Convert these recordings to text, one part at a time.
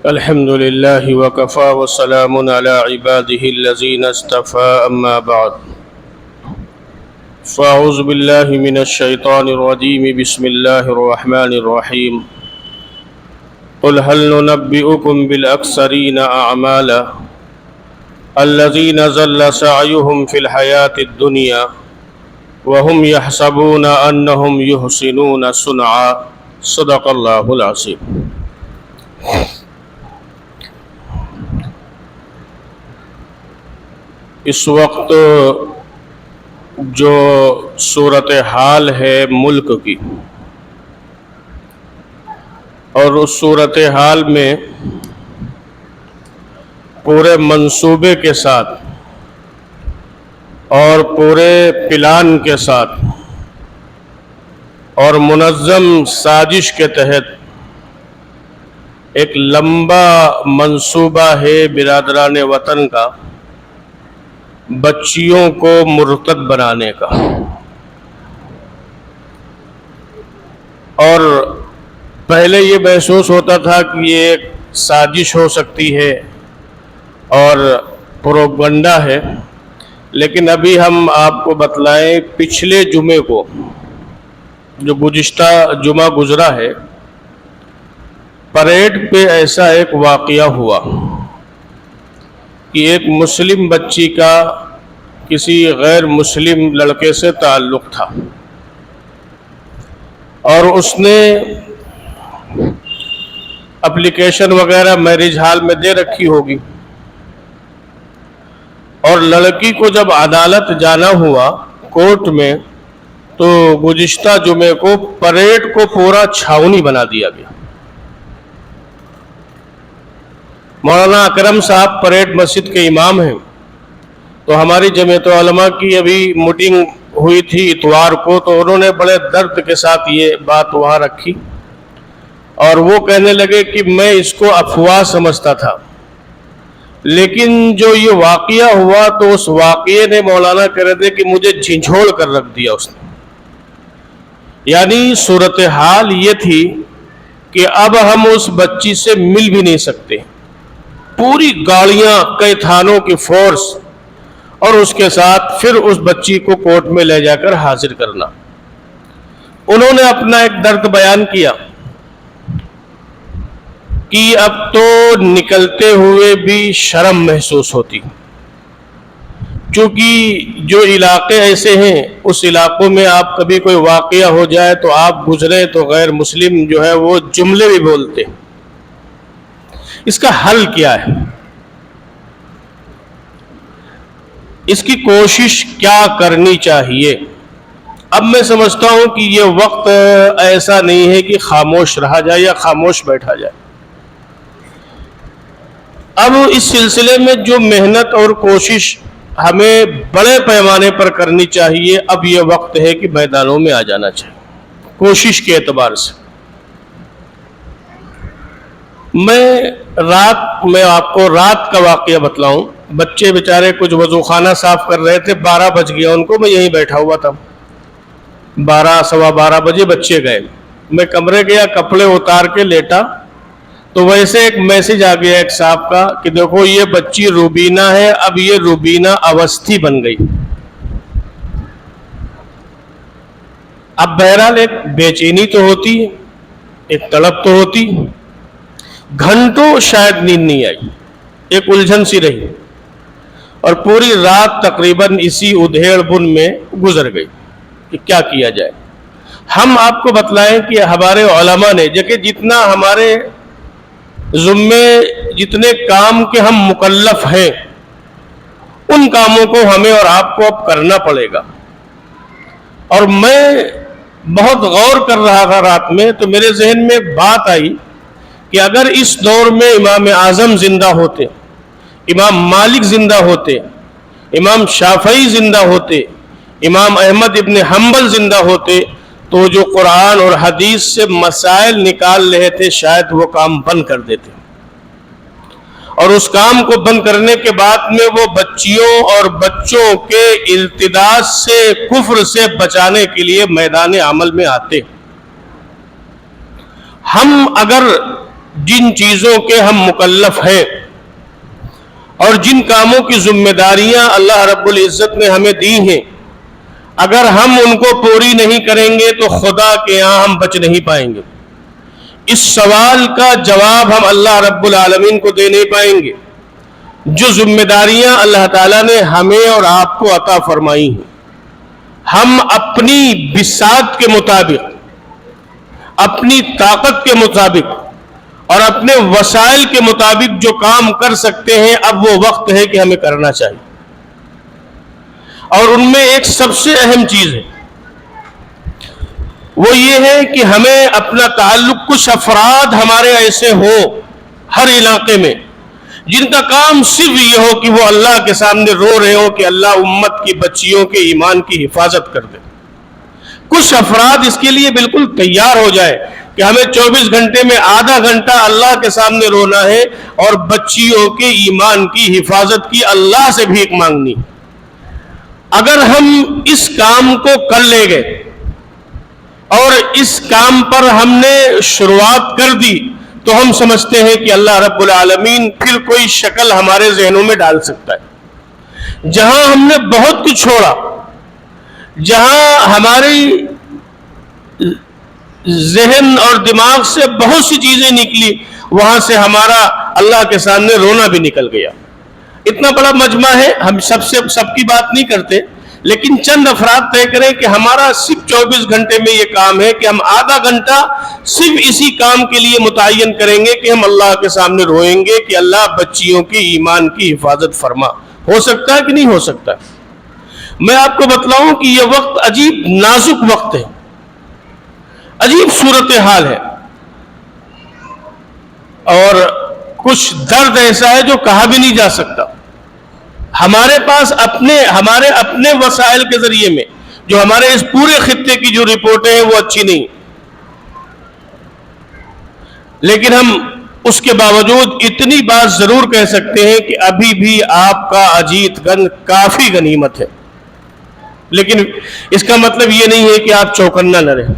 الحمد لله وكفى وسلام على عباده الذين اصطفى أما بعد فأعوذ بالله من الشيطان الرجيم بسم الله الرحمن الرحيم قل هل ننبئكم بالأخسرين أعمالا الذين ضل سعيهم في الحياة الدنيا وهم يحسبون أنهم يحسنون صنعا صدق الله العظيم۔ اس وقت جو صورتحال ہے ملک کی، اور اس صورتحال میں پورے منصوبے کے ساتھ اور پورے پلان کے ساتھ اور منظم سازش کے تحت ایک لمبا منصوبہ ہے برادران وطن کا بچیوں کو مرتد بنانے کا، اور پہلے یہ محسوس ہوتا تھا کہ یہ ایک سازش ہو سکتی ہے اور پروپگنڈا ہے، لیکن ابھی ہم آپ کو بتلائیں پچھلے جمعے کو جو گزشتہ جمعہ گزرا ہے، پریڈ پہ ایسا ایک واقعہ ہوا کہ ایک مسلم بچی کا کسی غیر مسلم لڑکے سے تعلق تھا، اور اس نے اپلیکیشن وغیرہ میرج ہال میں دے رکھی ہوگی، اور لڑکی کو جب عدالت جانا ہوا کورٹ میں تو گزشتہ جمعے کو پریڈ کو پورا چھاؤنی بنا دیا گیا۔ مولانا اکرم صاحب پریڈ مسجد کے امام ہیں، تو ہماری جمعیت علماء کی ابھی میٹنگ ہوئی تھی اتوار کو، تو انہوں نے بڑے درد کے ساتھ یہ بات وہاں رکھی، اور وہ کہنے لگے کہ میں اس کو افواہ سمجھتا تھا، لیکن جو یہ واقعہ ہوا تو اس واقعے نے مولانا کہہ رہے تھے کہ مجھے جھنجھوڑ کر رکھ دیا اس نے۔ یعنی صورتحال یہ تھی کہ اب ہم اس بچی سے مل بھی نہیں سکتے، پوری گاڑیاں کئی تھانوں کی فورس، اور اس کے ساتھ پھر اس بچی کو کورٹ میں لے جا کر حاضر کرنا۔ انہوں نے اپنا ایک درد بیان کیا کہ اب تو نکلتے ہوئے بھی شرم محسوس ہوتی، چونکہ جو علاقے ایسے ہیں اس علاقوں میں آپ کبھی کوئی واقعہ ہو جائے تو آپ گزرے تو غیر مسلم جو ہے وہ جملے بھی بولتے۔ اس کا حل کیا ہے؟ اس کی کوشش کیا کرنی چاہیے؟ اب میں سمجھتا ہوں کہ یہ وقت ایسا نہیں ہے کہ خاموش رہا جائے یا خاموش بیٹھا جائے۔ اب اس سلسلے میں جو محنت اور کوشش ہمیں بڑے پیمانے پر کرنی چاہیے، اب یہ وقت ہے کہ میدانوں میں آ جانا چاہیے کوشش کے اعتبار سے۔ میں آپ کو رات کا واقعہ بتلاؤں۔ بچے بیچارے کچھ وضو خانہ صاف کر رہے تھے، 12 بج گیا ان کو، میں یہیں بیٹھا ہوا تھا، 12 سوا 12 بجے بچے گئے، میں کمرے گیا، کپڑے اتار کے لیٹا تو ویسے ایک میسج آ گیا ایک صاحب کا کہ دیکھو یہ بچی روبینہ ہے، اب یہ روبینہ اوستھی بن گئی۔ اب بہرحال ایک بے چینی تو ہوتی ہے، ایک تڑپ تو ہوتی، گھنٹوں شاید نیند نہیں آئی، ایک الجھن سی رہی، اور پوری رات تقریباً اسی ادھیڑ بن میں گزر گئی کہ کیا کیا جائے۔ ہم آپ کو بتلائیں کہ ہمارے علماء نے جتنا ہمارے ذمے جتنے کام کے ہم مکلف ہیں، ان کاموں کو ہمیں اور آپ کو اب کرنا پڑے گا۔ اور میں بہت غور کر رہا تھا رات میں، تو میرے ذہن میں بات آئی کہ اگر اس دور میں امام اعظم زندہ ہوتے، امام مالک زندہ ہوتے، امام شافعی زندہ ہوتے، امام احمد ابن حنبل زندہ ہوتے، تو جو قرآن اور حدیث سے مسائل نکال رہے تھے شاید وہ کام بند کر دیتے، اور اس کام کو بند کرنے کے بعد میں وہ بچیوں اور بچوں کے ارتداد سے، کفر سے بچانے کے لیے میدان عمل میں آتے۔ ہم اگر جن چیزوں کے ہم مکلف ہیں اور جن کاموں کی ذمہ داریاں اللہ رب العزت نے ہمیں دی ہیں، اگر ہم ان کو پوری نہیں کریں گے تو خدا کے یہاں ہم بچ نہیں پائیں گے۔ اس سوال کا جواب ہم اللہ رب العالمین کو دے نہیں پائیں گے۔ جو ذمہ داریاں اللہ تعالیٰ نے ہمیں اور آپ کو عطا فرمائی ہیں، ہم اپنی بساط کے مطابق، اپنی طاقت کے مطابق اور اپنے وسائل کے مطابق جو کام کر سکتے ہیں، اب وہ وقت ہے کہ ہمیں کرنا چاہیے۔ اور ان میں ایک سب سے اہم چیز ہے، وہ یہ ہے کہ ہمیں اپنا تعلق، کچھ افراد ہمارے ایسے ہوں ہر علاقے میں جن کا کام صرف یہ ہو کہ وہ اللہ کے سامنے رو رہے ہو کہ اللہ امت کی بچیوں کے ایمان کی حفاظت کر دے۔ کچھ افراد اس کے لیے بالکل تیار ہو جائے کہ ہمیں 24 گھنٹے میں آدھا گھنٹہ اللہ کے سامنے رونا ہے اور بچیوں کے ایمان کی حفاظت کی اللہ سے بھیک مانگنی۔ اگر ہم اس کام کو کر لے گئے اور اس کام پر ہم نے شروعات کر دی تو ہم سمجھتے ہیں کہ اللہ رب العالمین پھر کوئی شکل ہمارے ذہنوں میں ڈال سکتا ہے۔ جہاں ہم نے بہت کچھ چھوڑا، جہاں ہماری ذہن اور دماغ سے بہت سی چیزیں نکلی، وہاں سے ہمارا اللہ کے سامنے رونا بھی نکل گیا۔ اتنا بڑا مجمع ہے، ہم سب کی بات نہیں کرتے، لیکن چند افراد طے کریں کہ ہمارا صرف 24 گھنٹے میں یہ کام ہے کہ ہم آدھا گھنٹہ صرف اسی کام کے لیے متعین کریں گے کہ ہم اللہ کے سامنے روئیں گے کہ اللہ بچیوں کی ایمان کی حفاظت فرما۔ ہو سکتا ہے کہ نہیں ہو سکتا؟ میں آپ کو بتلاؤں کہ یہ وقت عجیب نازک وقت ہے، عجیب صورتحال ہے، اور کچھ درد ایسا ہے جو کہا بھی نہیں جا سکتا۔ ہمارے پاس ہمارے اپنے وسائل کے ذریعے میں جو ہمارے اس پورے خطے کی جو رپورٹیں ہیں وہ اچھی نہیں، لیکن ہم اس کے باوجود اتنی بات ضرور کہہ سکتے ہیں کہ ابھی بھی آپ کا اجیت گنج کافی غنیمت ہے۔ لیکن اس کا مطلب یہ نہیں ہے کہ آپ چوکنا نہ رہیں،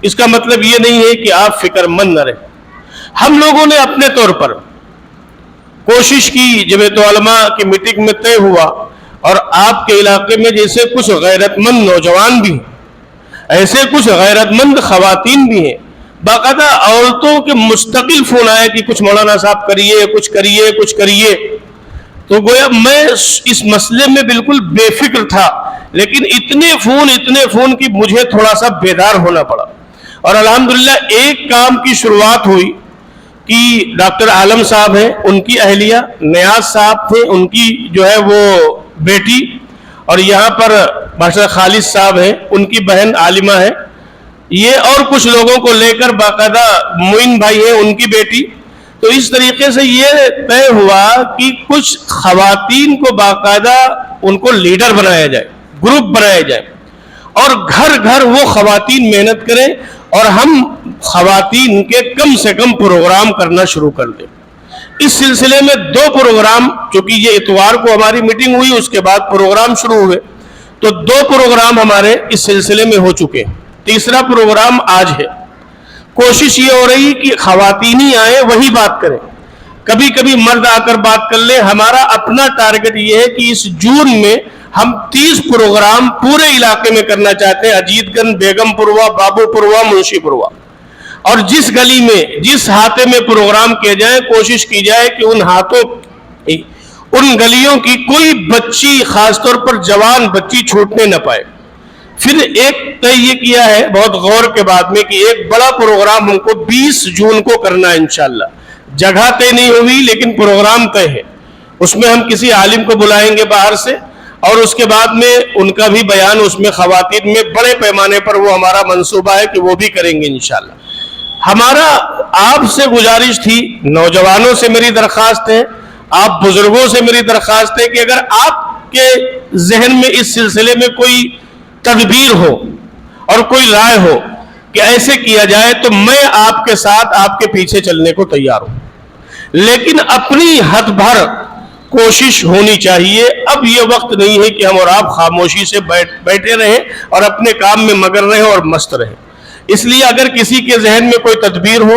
اس کا مطلب یہ نہیں ہے کہ آپ فکر مند نہ رہیں۔ ہم لوگوں نے اپنے طور پر کوشش کی، جمعیت علماء کی میٹنگ میں طے ہوا، اور آپ کے علاقے میں جیسے کچھ غیرت مند نوجوان بھی ہیں، ایسے کچھ غیرت مند خواتین بھی ہیں، باقاعدہ عورتوں کے مستقل فون آئے کہ کچھ مولانا صاحب کریے، کچھ کریے، کچھ کریے۔ تو گویا میں اس مسئلے میں بالکل بے فکر تھا، لیکن اتنے فون کی مجھے تھوڑا سا بیدار ہونا پڑا، اور الحمدللہ ایک کام کی شروعات ہوئی کہ ڈاکٹر عالم صاحب ہیں، ان کی اہلیہ نیاز صاحب تھے، ان کی جو ہے وہ بیٹی، اور یہاں پر ماشاء اللہ خالد صاحب ہیں، ان کی بہن عالمہ ہے، یہ اور کچھ لوگوں کو لے کر باقاعدہ معین بھائی ہیں، ان کی بیٹی۔ تو اس طریقے سے یہ طے ہوا کہ کچھ خواتین کو باقاعدہ ان کو لیڈر بنایا جائے، گروپ بنایا جائے، اور گھر گھر وہ خواتین محنت کریں اور ہم خواتین کے کم سے کم پروگرام کرنا شروع کر دیں۔ اس سلسلے میں 2 پروگرام، چونکہ یہ اتوار کو ہماری میٹنگ ہوئی، اس کے بعد پروگرام شروع ہوئے، تو 2 پروگرام ہمارے اس سلسلے میں ہو چکے ہیں، تیسرا پروگرام آج ہے۔ کوشش یہ ہو رہی کہ خواتین ہی آئیں، وہی بات کریں، کبھی کبھی مرد آ کر بات کر لیں۔ ہمارا اپنا ٹارگٹ یہ ہے کہ اس جون میں ہم 30 پروگرام پورے علاقے میں کرنا چاہتے ہیں، اجیت گنج، بیگم پوروا، بابو پوروا، منشی پوروا، اور جس گلی میں، جس ہاتے میں پروگرام کیے جائیں، کوشش کی جائے کہ ان گلیوں کی کوئی بچی، خاص طور پر جوان بچی چھوٹنے نہ پائے۔ پھر ایک طے یہ کیا ہے بہت غور کے بعد میں کہ ایک بڑا پروگرام ہم کو 20 جون کو کرنا ہے انشاءاللہ۔ جگہ طے نہیں ہوئی لیکن پروگرام طے ہے، اس میں ہم کسی عالم کو بلائیں گے باہر سے، اور اس کے بعد میں ان کا بھی بیان اس میں خواتین میں بڑے پیمانے پر وہ ہمارا منصوبہ ہے کہ وہ بھی کریں گے انشاءاللہ۔ ہمارا آپ سے گزارش تھی، نوجوانوں سے میری درخواست ہے، آپ بزرگوں سے میری درخواست ہے کہ اگر آپ کے ذہن میں اس سلسلے میں کوئی تدبیر ہو اور کوئی رائے ہو کہ ایسے کیا جائے تو میں آپ کے ساتھ، آپ کے پیچھے چلنے کو تیار ہوں، لیکن اپنی حد بھر کوشش ہونی چاہیے۔ اب یہ وقت نہیں ہے کہ ہم اور آپ خاموشی سے بیٹھے رہیں اور اپنے کام میں مگن رہیں اور مست رہیں۔ اس لیے اگر کسی کے ذہن میں کوئی تدبیر ہو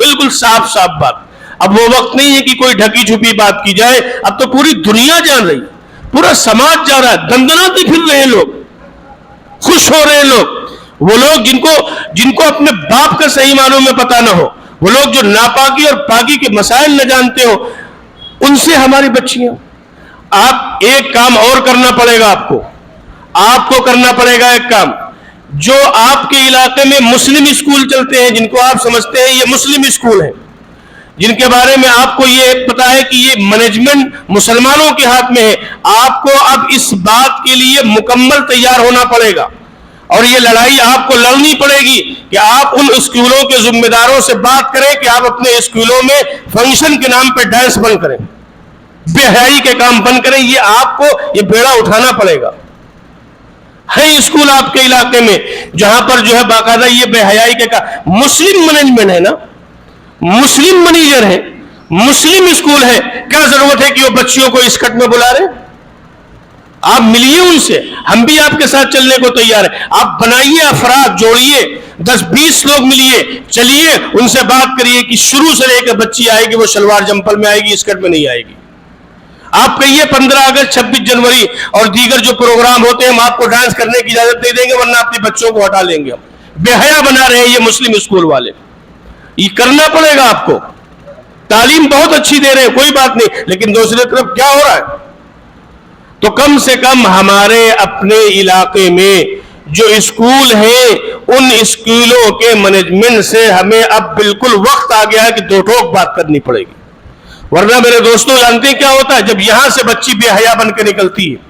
بالکل صاف صاف بات. اب وہ وقت نہیں ہے کہ کوئی ڈھکی چھپی بات کی جائے. اب تو پوری دنیا جان رہی ہے, پورا سماج جا رہا ہے, دندناتے پھر رہے ہیں لوگ, خوش ہو رہے ہیں لوگ. وہ لوگ جن کو اپنے باپ کا صحیح معنوں میں پتہ نہ ہو, وہ لوگ جو ناپاکی اور پاکی کے مسائل نہ جانتے ہو, ان سے ہماری بچیاں. آپ ایک کام اور کرنا پڑے گا, آپ کو کرنا پڑے گا ایک کام. جو آپ کے علاقے میں مسلم اسکول چلتے ہیں, جن کو آپ سمجھتے ہیں یہ مسلم اسکول ہیں, جن کے بارے میں آپ کو یہ پتا ہے کہ یہ مینجمنٹ مسلمانوں کے ہاتھ میں ہے, آپ کو اب اس بات کے لیے مکمل تیار ہونا پڑے گا. اور یہ لڑائی آپ کو لڑنی پڑے گی کہ آپ ان اسکولوں کے ذمہ داروں سے بات کریں کہ آپ اپنے اسکولوں میں فنکشن کے نام پہ ڈانس بند کریں, بے حیائی کے کام بند کریں. یہ آپ کو یہ بیڑا اٹھانا پڑے گا. ہے اسکول آپ کے علاقے میں جہاں پر جو ہے باقاعدہ یہ بے حیائی کے کام, مسلم مینجمنٹ ہے نا, مسلم منیجر ہے, مسلم اسکول ہے, کیا ضرورت ہے کہ وہ بچیوں کو اسکٹ میں بلا رہے؟ آپ ملیے ان سے, ہم بھی آپ کے ساتھ چلنے کو تیار ہیں. آپ بنائیے, افراد جوڑیے, 10-20 لوگ ملیے, چلیے ان سے بات کریے کہ شروع سے لے کے بچی آئے گی وہ شلوار جمپل میں آئے گی, اسکرٹ میں نہیں آئے گی. آپ کہیے 15 اگست 26 جنوری اور دیگر جو پروگرام ہوتے ہیں ہم آپ کو ڈانس کرنے کی اجازت نہیں دیں گے, ورنہ اپنی بچوں کو ہٹا لیں گے. ہم بے حیا بنا رہے ہیں یہ مسلم اسکول والے. یہ کرنا پڑے گا آپ کو. تعلیم بہت اچھی دے رہے ہیں, کوئی بات نہیں, لیکن دوسری طرف کیا ہو رہا ہے؟ تو کم سے کم ہمارے اپنے علاقے میں جو اسکول ہیں ان اسکولوں کے مینجمنٹ سے ہمیں اب بالکل وقت آ گیا ہے کہ دو ٹوک بات کرنی پڑے گی. ورنہ میرے دوستوں جانتے ہیں کیا ہوتا ہے؟ جب یہاں سے بچی بے حیا بن کے نکلتی ہے,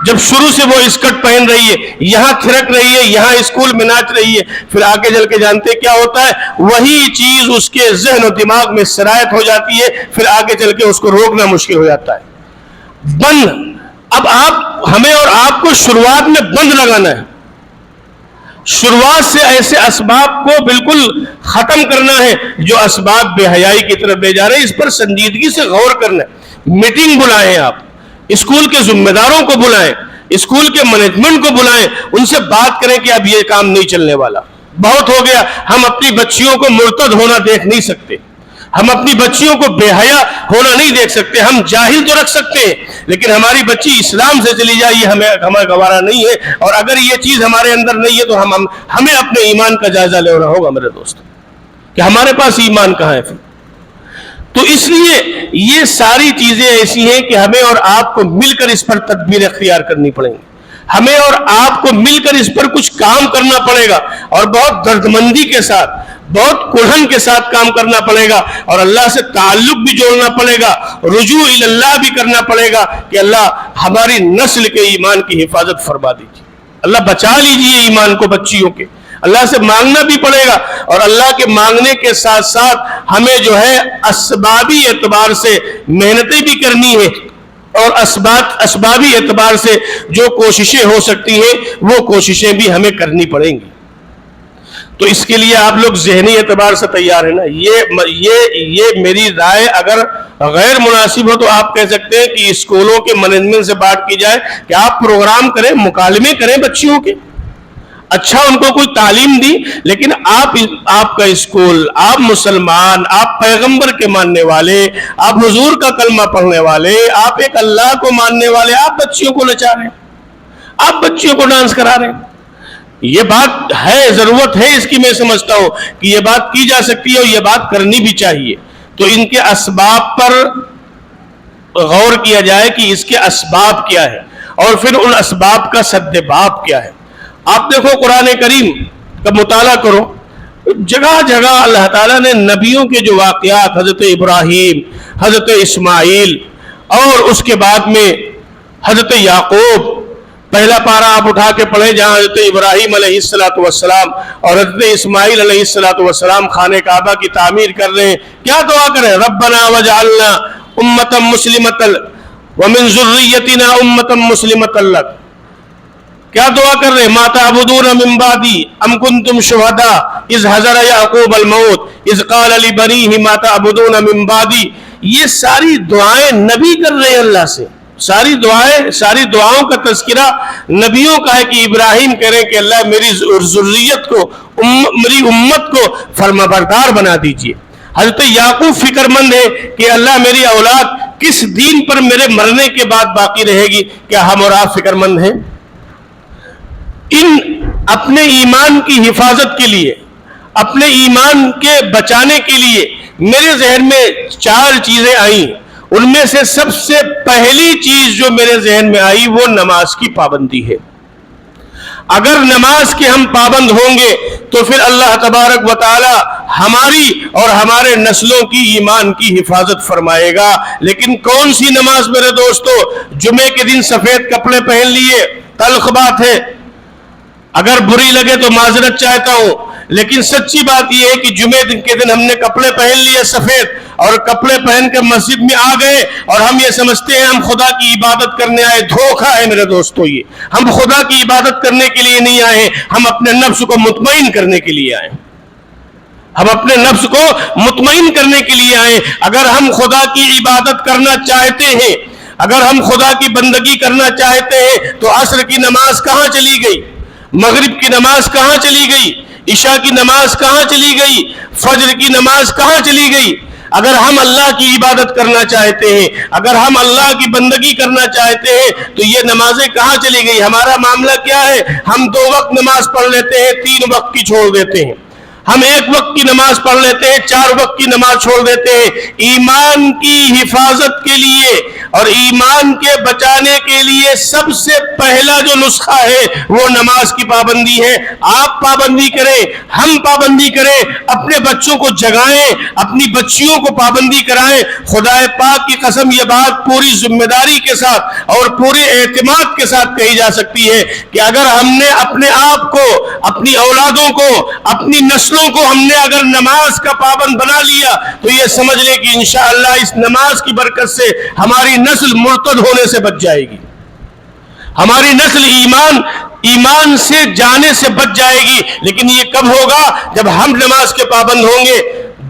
جب شروع سے وہ اسکرٹ پہن رہی ہے, یہاں تھرک رہی ہے, یہاں اسکول میں ناچ رہی ہے, پھر آگے چل کے جانتے کیا ہوتا ہے؟ وہی چیز اس کے ذہن و دماغ میں سرایت ہو جاتی ہے, پھر آگے چل کے اس کو روکنا مشکل ہو جاتا ہے. بند. اب ہمیں اور آپ کو شروعات میں بند لگانا ہے, شروعات سے ایسے اسباب کو بالکل ختم کرنا ہے جو اسباب بے حیائی کی طرف لے جا رہے ہیں. اس پر سنجیدگی سے غور کرنا ہے. میٹنگ بلائیں, آپ اسکول کے ذمہ داروں کو بلائیں, اسکول کے مینجمنٹ کو بلائیں, ان سے بات کریں کہ اب یہ کام نہیں چلنے والا, بہت ہو گیا. ہم اپنی بچیوں کو مرتد ہونا دیکھ نہیں سکتے, ہم اپنی بچیوں کو بے حیا ہونا نہیں دیکھ سکتے. ہم جاہل تو رکھ سکتے ہیں, لیکن ہماری بچی اسلام سے چلی جائے یہ ہمیں گوارا نہیں ہے. اور اگر یہ چیز ہمارے اندر نہیں ہے تو ہمیں اپنے ایمان کا جائزہ لینا ہوگا میرے دوست, کہ ہمارے پاس ایمان کہاں ہے پھر. تو اس لیے یہ ساری چیزیں ایسی ہیں کہ ہمیں اور آپ کو مل کر اس پر تدبیر اختیار کرنی پڑیں گی. ہمیں اور آپ کو مل کر اس پر کچھ کام کرنا پڑے گا, اور بہت دردمندی کے ساتھ, بہت کڑھن کے ساتھ کام کرنا پڑے گا, اور اللہ سے تعلق بھی جوڑنا پڑے گا, رجوع اللہ بھی کرنا پڑے گا کہ اللہ ہماری نسل کے ایمان کی حفاظت فرما دیجیے, اللہ بچا لیجیے ایمان کو بچیوں کے. اللہ سے مانگنا بھی پڑے گا, اور اللہ کے مانگنے کے ساتھ ساتھ ہمیں جو ہے اسبابی اعتبار سے محنتیں بھی کرنی ہے, اور اسبابی اعتبار سے جو کوششیں ہو سکتی ہیں وہ کوششیں بھی ہمیں کرنی پڑیں گی. تو اس کے لیے آپ لوگ ذہنی اعتبار سے تیار ہیں نا. یہ میری رائے اگر غیر مناسب ہو تو آپ کہہ سکتے ہیں کہ اسکولوں کے مینجمنٹ سے بات کی جائے کہ آپ پروگرام کریں, مکالمے کریں بچیوں کے, اچھا ان کو کوئی تعلیم دی, لیکن آپ کا اسکول, آپ مسلمان, آپ پیغمبر کے ماننے والے, آپ حضور کا کلمہ پڑھنے والے, آپ ایک اللہ کو ماننے والے, آپ بچیوں کو نچا رہے ہیں, آپ بچیوں کو ڈانس کرا رہے ہیں. یہ بات ہے, ضرورت ہے اس کی, میں سمجھتا ہوں کہ یہ بات کی جا سکتی ہے اور یہ بات کرنی بھی چاہیے. تو ان کے اسباب پر غور کیا جائے کہ اس کے اسباب کیا ہے, اور پھر ان اسباب کا سد باب کیا ہے. آپ دیکھو قرآن کریم کا مطالعہ کرو, جگہ جگہ اللہ تعالیٰ نے نبیوں کے جو واقعات, حضرت ابراہیم, حضرت اسماعیل, اور اس کے بعد میں حضرت یعقوب, پہلا پارہ آپ اٹھا کے پڑھیں جہاں حضرت ابراہیم علیہ السلام اور حضرت اسماعیل علیہ السلام خانہ کعبہ کی تعمیر کر رہے ہیں. کیا دعا کریں؟ ربنا وجعلنا امتا مسلمتا ومن ذریتنا امتا مسلمتا لک. کیا دعا کر رہے ہیں؟ ما تعبدون من بعدی ام کنتم شہداء اذ حضر یعقوب الموت اذ قال لبنیہ ما تعبدون من بعدی. یہ ساری دعائیں نبی کر رہے ہیں اللہ سے, ساری دعاؤں کا تذکرہ نبیوں کا ہے کہ ابراہیم کہہ رہے ہیں کہ اللہ میری ذریت کو, میری امت کو فرمانبردار بنا دیجئے. حضرت یعقوب فکر مند ہے کہ اللہ میری اولاد کس دین پر میرے مرنے کے بعد باقی رہے گی. کیا ہم اور آپ فکر مند ہیں؟ ان اپنے ایمان کی حفاظت کے لیے، اپنے ایمان کے بچانے کے لیے میرے ذہن میں 4 چیزیں آئیں. ان میں سے سب سے پہلی چیز جو میرے ذہن میں آئی وہ نماز کی پابندی ہے. اگر نماز کے ہم پابند ہوں گے تو پھر اللہ تبارک و تعالی ہماری اور ہمارے نسلوں کی ایمان کی حفاظت فرمائے گا. لیکن کون سی نماز میرے دوستو؟ جمعے کے دن سفید کپڑے پہن لیے، تلخ بات ہے، اگر بری لگے تو معذرت چاہتا ہوں، لیکن سچی بات یہ ہے کہ جمعے کے دن ہم نے کپڑے پہن لیے سفید اور کپڑے پہن کے مسجد میں آ گئے اور ہم یہ سمجھتے ہیں ہم خدا کی عبادت کرنے آئے. دھوکہ ہے میرے دوستو. یہ ہم خدا کی عبادت کرنے کے لیے نہیں آئے، ہم اپنے نفس کو مطمئن کرنے کے لیے آئے. ہم اپنے نفس کو مطمئن کرنے کے لیے آئے. اگر ہم خدا کی عبادت کرنا چاہتے ہیں، اگر ہم خدا کی بندگی کرنا چاہتے ہیں تو عصر کی نماز کہاں چلی گئی؟ مغرب کی نماز کہاں چلی گئی؟ عشاء کی نماز کہاں چلی گئی؟ فجر کی نماز کہاں چلی گئی؟ اگر ہم اللہ کی عبادت کرنا چاہتے ہیں، اگر ہم اللہ کی بندگی کرنا چاہتے ہیں تو یہ نمازیں کہاں چلی گئی؟ ہمارا معاملہ کیا ہے؟ ہم 2 وقت نماز پڑھ لیتے ہیں، 3 وقت کی چھوڑ دیتے ہیں. ہم 1 وقت کی نماز پڑھ لیتے ہیں، 4 وقت کی نماز چھوڑ دیتے ہیں. ایمان کی حفاظت کے لیے اور ایمان کے بچانے کے لیے سب سے پہلا جو نسخہ ہے وہ نماز کی پابندی ہے. آپ پابندی کریں، ہم پابندی کریں، اپنے بچوں کو جگائیں، اپنی بچیوں کو پابندی کرائیں. خدا پاک کی قسم یہ بات پوری ذمہ داری کے ساتھ اور پورے اعتماد کے ساتھ کہی جا سکتی ہے کہ اگر ہم نے اپنے آپ کو، اپنی اولادوں کو، اپنی نسلوں کو ہم نے اگر نماز کا پابند بنا لیا تو یہ سمجھ لیں کہ انشاءاللہ اس نماز کی برکت سے ہماری نسل مرتد ہونے سے بچ جائے گی، ہماری نسل ایمان سے جانے سے بچ جائے گی. لیکن یہ کب ہوگا؟ جب ہم نماز کے پابند ہوں گے.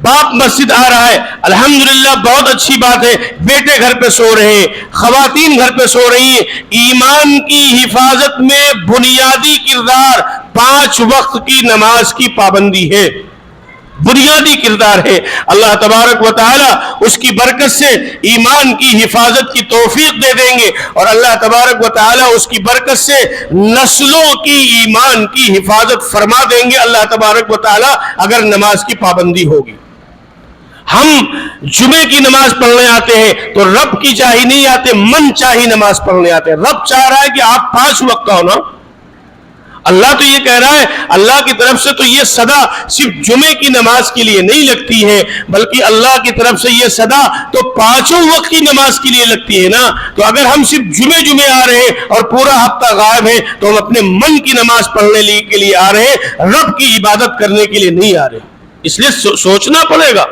باپ مسجد آ رہا ہے، الحمدللہ بہت اچھی بات ہے، بیٹے گھر پہ سو رہے ہیں، خواتین گھر پہ سو رہی ہیں. ایمان کی حفاظت میں بنیادی کردار 5 وقت کی نماز کی پابندی ہے، بنیادی کردار ہے. اللہ تبارک و تعالی اس کی برکت سے ایمان کی حفاظت کی توفیق دے دیں گے اور اللہ تبارک و تعالی اس کی برکت سے نسلوں کی ایمان کی حفاظت فرما دیں گے اللہ تبارک و تعالی اگر نماز کی پابندی ہوگی. ہم جمعے کی نماز پڑھنے آتے ہیں تو رب کی چاہی نہیں آتے، من چاہی نماز پڑھنے آتے ہیں. رب چاہ رہا ہے کہ آپ 5 وقت کا ہونا. اللہ تو یہ کہہ رہا ہے، اللہ کی طرف سے تو یہ صدا صرف جمعے کی نماز کے لیے نہیں لگتی ہے بلکہ اللہ کی طرف سے یہ صدا تو 5 وقت کی نماز کے لیے لگتی ہے نا. تو اگر ہم صرف جمعے آ رہے ہیں اور پورا ہفتہ غائب ہے تو ہم اپنے من کی نماز پڑھنے کے لیے آ رہے ہیں، رب کی عبادت کرنے کے لیے نہیں آ رہے. اس لیے سوچنا پڑے گا،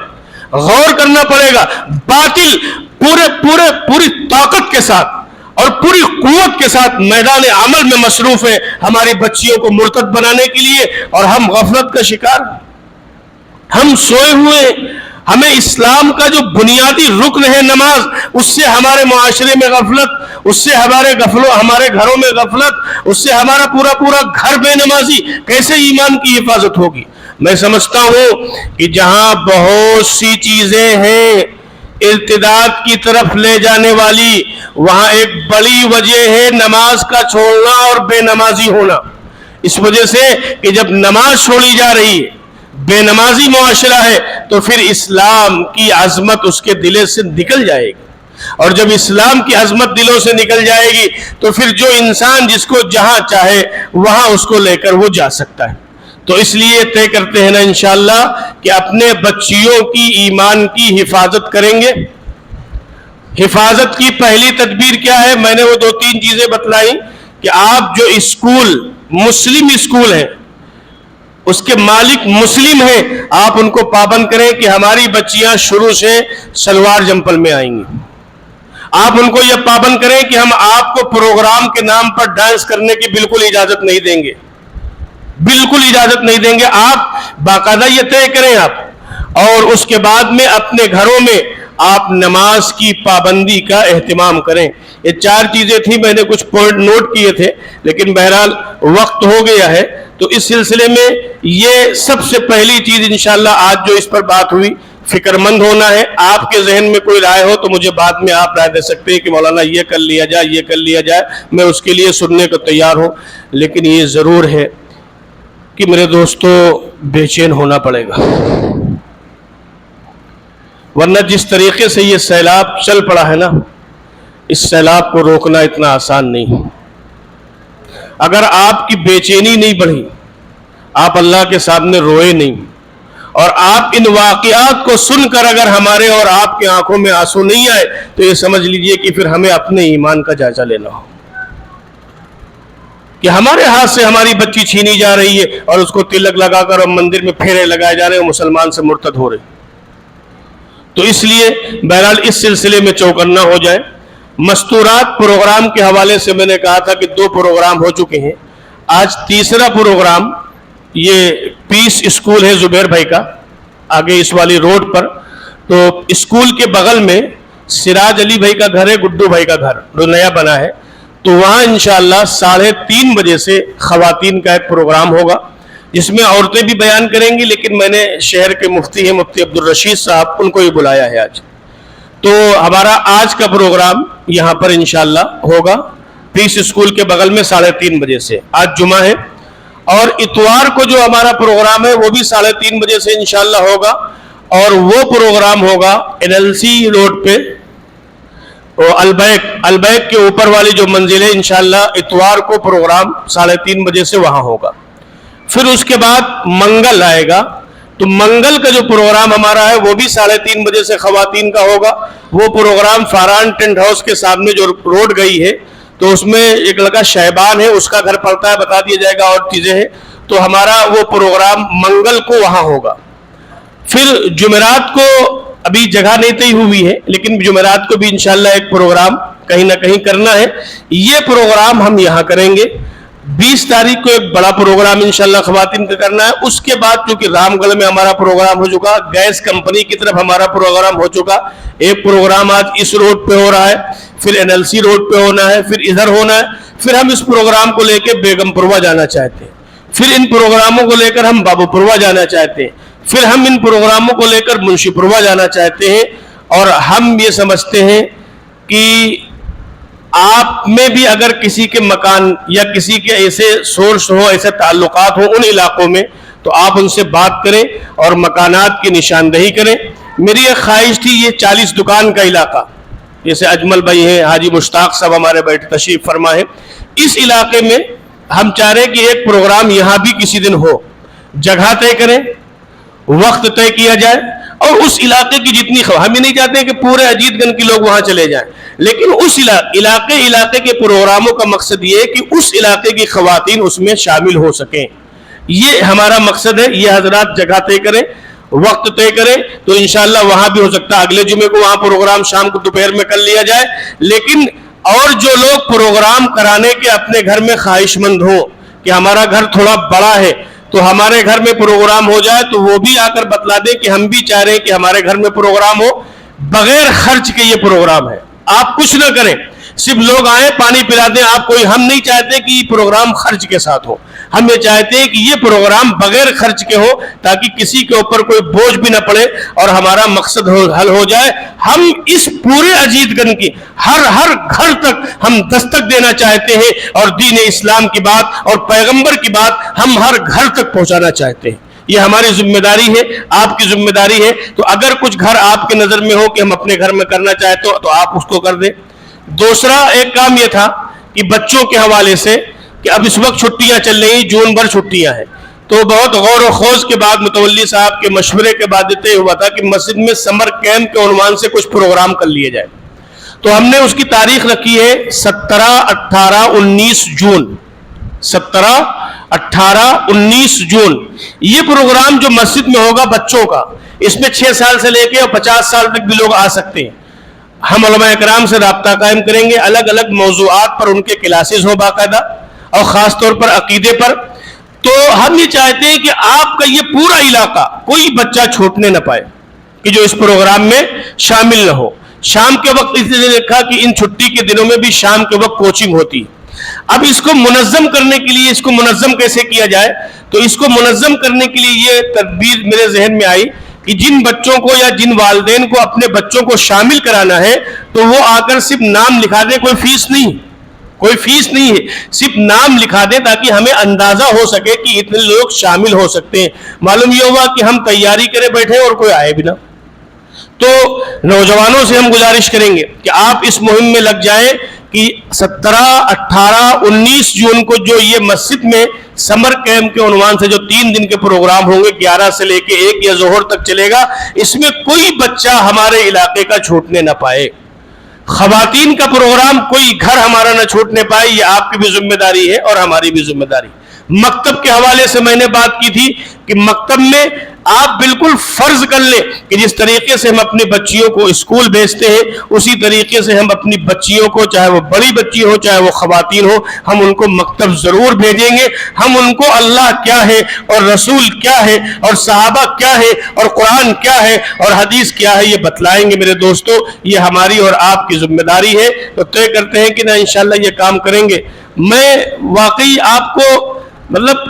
غور کرنا پڑے گا. باطل پوری طاقت کے ساتھ اور پوری قوت کے ساتھ میدان عمل میں مصروف ہے ہماری بچیوں کو مرتد بنانے کے لیے اور ہم غفلت کا شکار، ہم سوئے ہوئے. ہمیں اسلام کا جو بنیادی رکن ہے نماز، اس سے ہمارے معاشرے میں غفلت، اس سے ہمارے گھروں میں غفلت، اس سے ہمارا پورا گھر بے نمازی. کیسے ایمان کی حفاظت ہوگی؟ میں سمجھتا ہوں کہ جہاں بہت سی چیزیں ہیں ارتداد کی طرف لے جانے والی، وہاں ایک بڑی وجہ ہے نماز کا چھوڑنا اور بے نمازی ہونا. اس وجہ سے کہ جب نماز چھوڑی جا رہی ہے، بے نمازی معاشرہ ہے، تو پھر اسلام کی عظمت اس کے دل سے نکل جائے گی. اور جب اسلام کی عظمت دلوں سے نکل جائے گی تو پھر جو انسان جس کو جہاں چاہے وہاں اس کو لے کر وہ جا سکتا ہے. تو اس لیے طے کرتے ہیں نا انشاءاللہ کہ اپنے بچیوں کی ایمان کی حفاظت کریں گے. حفاظت کی پہلی تدبیر کیا ہے؟ میں نے وہ 2-3 چیزیں بتلائی کہ آپ جو مسلم اسکول ہیں، اس کے مالک مسلم ہیں، آپ ان کو پابند کریں کہ ہماری بچیاں شروع سے شلوار جمپل میں آئیں گی. آپ ان کو یہ پابند کریں کہ ہم آپ کو پروگرام کے نام پر ڈانس کرنے کی بالکل اجازت نہیں دیں گے، بالکل اجازت نہیں دیں گے. آپ باقاعدہ یہ طے کریں آپ، اور اس کے بعد میں اپنے گھروں میں آپ نماز کی پابندی کا اہتمام کریں. یہ 4 چیزیں تھیں، میں نے کچھ پوائنٹ نوٹ کیے تھے لیکن بہرحال وقت ہو گیا ہے. تو اس سلسلے میں یہ سب سے پہلی چیز انشاءاللہ آج جو اس پر بات ہوئی فکر مند ہونا ہے. آپ کے ذہن میں کوئی رائے ہو تو مجھے بعد میں آپ رائے دے سکتے ہیں کہ مولانا یہ کر لیا جائے, یہ کر لیا جائے, میں اس کے لیے سننے کو تیار ہوں. لیکن یہ ضرور ہے کہ میرے دوستو بے چین ہونا پڑے گا, ورنہ جس طریقے سے یہ سیلاب چل پڑا ہے نا, اس سیلاب کو روکنا اتنا آسان نہیں. اگر آپ کی بے چینی نہیں بڑھی, آپ اللہ کے سامنے روئے نہیں, اور آپ ان واقعات کو سن کر اگر ہمارے اور آپ کی آنکھوں میں آنسو نہیں آئے, تو یہ سمجھ لیجئے کہ پھر ہمیں اپنے ایمان کا جائزہ لینا ہو کہ ہمارے ہاتھ سے ہماری بچی چھینی جا رہی ہے اور اس کو تلک لگا کر اور مندر میں پھیرے لگائے جا رہے ہیں, مسلمان سے مرتد ہو رہے. تو اس لیے بہرحال اس سلسلے میں چوکنا ہو جائے. مستورات پروگرام کے حوالے سے میں نے کہا تھا کہ 2 پروگرام ہو چکے ہیں. آج تیسرا پروگرام یہ پیس اسکول ہے زبیر بھائی کا, آگے اس والی روڈ پر. تو اسکول کے بغل میں سراج علی بھائی کا گھر ہے, گڈو بھائی کا گھر جو نیا بنا ہے. تو وہاں انشاءاللہ 3:30 بجے سے خواتین کا ایک پروگرام ہوگا, جس میں عورتیں بھی بیان کریں گی, لیکن میں نے شہر کے مفتی ہیں مفتی عبدالرشید صاحب, ان کو ہی بلایا ہے آج. تو ہمارا آج کا پروگرام یہاں پر انشاءاللہ ہوگا پیس اسکول کے بغل میں 3:30 بجے سے. آج جمعہ ہے, اور اتوار کو جو ہمارا پروگرام ہے وہ بھی 3:30 بجے سے انشاءاللہ ہوگا, اور وہ پروگرام ہوگا NLC روڈ پہ, البیک کے اوپر والی جو منزل ہے, انشاءاللہ اتوار کو پروگرام 3:30 بجے سے وہاں ہوگا. پھر اس کے بعد منگل آئے گا, تو منگل کا جو پروگرام ہمارا ہے وہ بھی 3:30 بجے سے خواتین کا ہوگا. وہ پروگرام فاران ٹینٹ ہاؤس کے سامنے جو روڈ گئی ہے, تو اس میں ایک لڑکا شہبان ہے, اس کا گھر پڑتا ہے, بتا دیا جائے گا, اور چیزیں ہیں. تو ہمارا وہ پروگرام منگل کو وہاں ہوگا. پھر جمعرات کو ابھی جگہ نہیں طے ہوئی ہے, لیکن جمعرات کو بھی انشاءاللہ ایک پروگرام کہیں نہ کہیں کرنا ہے. یہ پروگرام ہم یہاں کریں گے. 20 تاریخ کو ایک بڑا پروگرام انشاءاللہ خواتین کا کرنا ہے. اس کے بعد کیونکہ رام گڑھ میں ہمارا پروگرام ہو چکا, گیس کمپنی کی طرف ہمارا پروگرام ہو چکا, ایک پروگرام آج اس روڈ پہ ہو رہا ہے, پھر NLC روڈ پہ ہونا ہے, پھر ادھر ہونا ہے. پھر ہم اس پروگرام کو لے کے بیگم پروا جانا چاہتے ہیں, پھر ان پروگراموں کو لے کر ہم بابو پروا جانا چاہتے ہیں, پھر ہم ان پروگراموں کو لے کر منشی پروا جانا چاہتے ہیں. اور ہم یہ سمجھتے ہیں کہ آپ میں بھی اگر کسی کے مکان یا کسی کے ایسے سورس ہو, ایسے تعلقات ہوں ان علاقوں میں, تو آپ ان سے بات کریں اور مکانات کی نشاندہی کریں. میری ایک خواہش تھی, یہ 40 دکان کا علاقہ, جیسے اجمل بھائی ہیں, حاجی مشتاق صاحب ہمارے بیٹھے تشریف فرما ہے, اس علاقے میں ہم چاہ رہے کہ ایک پروگرام یہاں بھی کسی دن ہو. جگہ طے کریں, وقت طے کیا جائے, اور اس علاقے کی جتنی ہم یہ نہیں چاہتے کہ پورے اجیت گنج کے لوگ وہاں چلے جائیں, لیکن اس علاقے کے پروگراموں کا مقصد یہ ہے کہ اس علاقے کی خواتین اس میں شامل ہو سکیں. یہ ہمارا مقصد ہے. یہ حضرات جگہ طے کریں, وقت طے کریں, تو انشاءاللہ وہاں بھی ہو سکتا ہے اگلے جمعے کو وہاں پروگرام شام کو دوپہر میں کر لیا جائے. لیکن اور جو لوگ پروگرام کرانے کے اپنے گھر میں خواہش مند ہوں کہ ہمارا گھر تھوڑا بڑا ہے تو ہمارے گھر میں پروگرام ہو جائے, تو وہ بھی آ کر بتلا دیں کہ ہم بھی چاہ رہے ہیں کہ ہمارے گھر میں پروگرام ہو. بغیر خرچ کے یہ پروگرام ہے, آپ کچھ نہ کریں, صرف لوگ آئیں پانی پلا دیں آپ کو. ہم نہیں چاہتے کہ یہ پروگرام خرچ کے ساتھ ہو, ہم یہ چاہتے ہیں کہ یہ پروگرام بغیر خرچ کے ہو, تاکہ کسی کے اوپر کوئی بوجھ بھی نہ پڑے اور ہمارا مقصد حل ہو جائے. ہم اس پورے اجیت گنج کی ہر گھر تک ہم دستک دینا چاہتے ہیں, اور دین اسلام کی بات اور پیغمبر کی بات ہم ہر گھر تک پہنچانا چاہتے ہیں. یہ ہماری ذمہ داری ہے, آپ کی ذمہ داری ہے. تو اگر کچھ گھر آپ کے نظر میں ہو کہ ہم اپنے گھر میں کرنا چاہتے ہو, تو آپ اس کو کر دیں. دوسرا ایک کام یہ تھا کہ بچوں کے حوالے سے, کہ اب اس وقت چھٹیاں چل رہی, جون بھر چھٹیاں ہیں, تو بہت غور و خوض کے بعد متولی صاحب کے مشورے کے بعد طے ہوا تھا کہ مسجد میں سمر کیمپ کے عنوان سے کچھ پروگرام کر لیے جائے. تو ہم نے اس کی تاریخ رکھی ہے 17, 18, 19 جون. 17, 18, 19 جون یہ پروگرام جو مسجد میں ہوگا بچوں کا, اس میں 6 سال سے لے کے اور 50 سال تک بھی لوگ آ سکتے ہیں. ہم علماء اکرام سے رابطہ قائم کریں گے, الگ الگ موضوعات پر ان کے کلاسز ہوں باقاعدہ, اور خاص طور پر عقیدے پر. تو ہم یہ چاہتے ہیں کہ آپ کا یہ پورا علاقہ کوئی بچہ چھوٹنے نہ پائے کہ جو اس پروگرام میں شامل نہ ہو. شام کے وقت اس نے لکھا کہ ان چھٹی کے دنوں میں بھی شام کے وقت کوچنگ ہوتی. اب اس کو منظم کرنے کے لیے, اس کو منظم کیسے کیا جائے, تو اس کو منظم کرنے کے لیے یہ تدبیر میرے ذہن میں آئی کہ جن بچوں کو یا جن والدین کو اپنے بچوں کو شامل کرانا ہے تو وہ آ کر صرف نام لکھا دیں، کوئی فیس نہیں ہے، صرف نام لکھا دیں تاکہ ہمیں اندازہ ہو سکے کہ اتنے لوگ شامل ہو سکتے ہیں۔ معلوم یہ ہوا کہ ہم تیاری کرے بیٹھے اور کوئی آئے بھی نہ۔ تو نوجوانوں سے ہم گزارش کریں گے کہ آپ اس مہم میں لگ جائیں کہ 17، 18، 19 جون کو جو یہ مسجد میں سمر کیمپ کے عنوان سے جو 3 دن کے پروگرام ہوں گے، 11 سے لے کے 1 یا ظہر تک چلے گا، اس میں کوئی بچہ ہمارے علاقے کا چھوٹنے نہ پائے۔ خواتین کا پروگرام کوئی گھر ہمارا نہ چھوٹنے پائے، یہ آپ کی بھی ذمہ داری ہے اور ہماری بھی ذمہ داری۔ مکتب کے حوالے سے میں نے بات کی تھی کہ مکتب میں آپ بالکل فرض کر لیں کہ جس طریقے سے ہم اپنی بچیوں کو اسکول بھیجتے ہیں، اسی طریقے سے ہم اپنی بچیوں کو، چاہے وہ بڑی بچی ہو چاہے وہ خواتین ہو، ہم ان کو مکتب ضرور بھیجیں گے۔ ہم ان کو اللہ کیا ہے اور رسول کیا ہے اور صحابہ کیا ہے اور قرآن کیا ہے اور حدیث کیا ہے یہ بتلائیں گے۔ میرے دوستو، یہ ہماری اور آپ کی ذمہ داری ہے، تو طے کرتے ہیں کہ نہ انشاءاللہ یہ کام کریں گے۔ میں واقعی آپ کو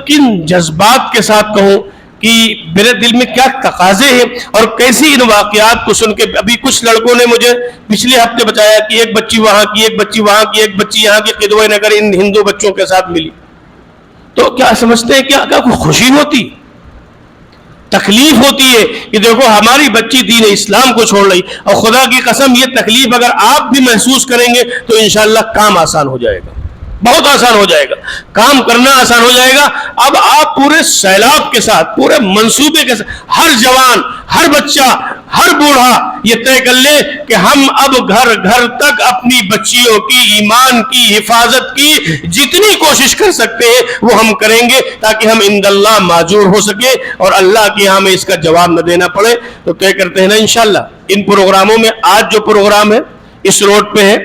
کن جذبات کے ساتھ کہوں کہ میرے دل میں کیا تقاضے ہیں اور کیسی ان واقعات کو سن کے ابھی کچھ لڑکوں نے مجھے پچھلے ہفتے بتایا کہ ایک بچی وہاں کی، ایک بچی وہاں کی، ایک بچی یہاں کی قدوہ نگر ان ہندو بچوں کے ساتھ ملی۔ تو کیا سمجھتے ہیں کیا کوئی خوشی ہوتی؟ تکلیف ہوتی ہے کہ دیکھو ہماری بچی دین اسلام کو چھوڑ رہی، اور خدا کی قسم یہ تکلیف اگر آپ بھی محسوس کریں گے تو انشاءاللہ کام آسان ہو جائے گا، بہت آسان ہو جائے گا، کام کرنا آسان ہو جائے گا۔ اب آپ پورے سیلاب کے ساتھ، پورے منصوبے کے ساتھ، ہر جوان، ہر بچہ، ہر بوڑھا یہ طے کر لے کہ ہم اب گھر گھر تک اپنی بچیوں کی ایمان کی حفاظت کی جتنی کوشش کر سکتے ہیں وہ ہم کریں گے، تاکہ ہم عند اللہ ماجور ہو سکے اور اللہ کی ہمیں اس کا جواب نہ دینا پڑے۔ تو طے کرتے ہیں نا انشاءاللہ ان پروگراموں میں۔ آج جو پروگرام ہے اس روڈ پہ ہے،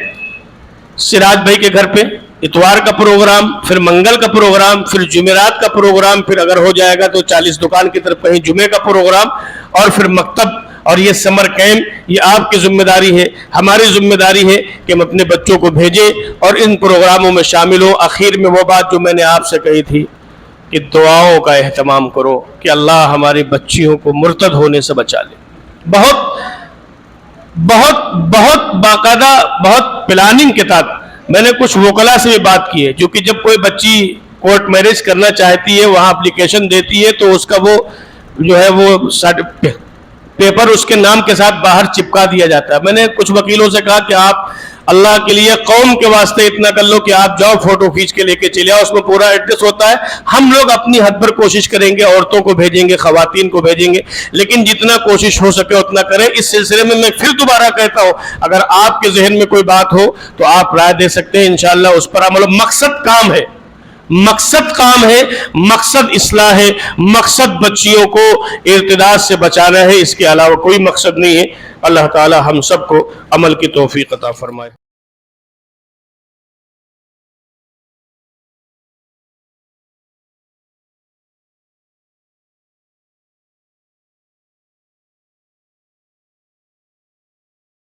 سراج بھائی کے گھر پہ، اتوار کا پروگرام، پھر منگل کا پروگرام، پھر جمعرات کا پروگرام، پھر اگر ہو جائے گا تو 40 دکان کی طرف کہیں جمعے کا پروگرام، اور پھر مکتب اور یہ سمر کیمپ۔ یہ آپ کی ذمہ داری ہے، ہماری ذمہ داری ہے کہ ہم اپنے بچوں کو بھیجیں اور ان پروگراموں میں شامل ہوں۔ آخر میں وہ بات جو میں نے آپ سے کہی تھی کہ دعاؤں کا اہتمام کرو کہ اللہ ہماری بچیوں کو مرتد ہونے سے بچا لے۔ بہت بہت بہت باقاعدہ، بہت پلاننگ کے ساتھ میں نے کچھ وکلا سے بھی بات کی ہے، جو کہ جب کوئی بچی کورٹ میرج کرنا چاہتی ہے، وہاں اپلیکیشن دیتی ہے تو اس کا وہ جو ہے وہ پیپر اس کے نام کے ساتھ باہر چپکا دیا جاتا ہے۔ میں نے کچھ وکیلوں سے کہا کہ آپ اللہ کے لیے قوم کے واسطے اتنا کر لو کہ آپ جاؤ فوٹو کھینچ کے لے کے چلے آؤ، اس میں پورا ایڈریس ہوتا ہے۔ ہم لوگ اپنی حد پر کوشش کریں گے، عورتوں کو بھیجیں گے، خواتین کو بھیجیں گے، لیکن جتنا کوشش ہو سکے اتنا کریں۔ اس سلسلے میں میں پھر دوبارہ کہتا ہوں، اگر آپ کے ذہن میں کوئی بات ہو تو آپ رائے دے سکتے ہیں، انشاءاللہ اس پر عمل ہو۔ مقصد کام ہے، مقصد اصلاح ہے، مقصد بچیوں کو ارتداد سے بچانا ہے، اس کے علاوہ کوئی مقصد نہیں ہے۔ اللہ تعالی ہم سب کو عمل کی توفیق عطا فرمائے۔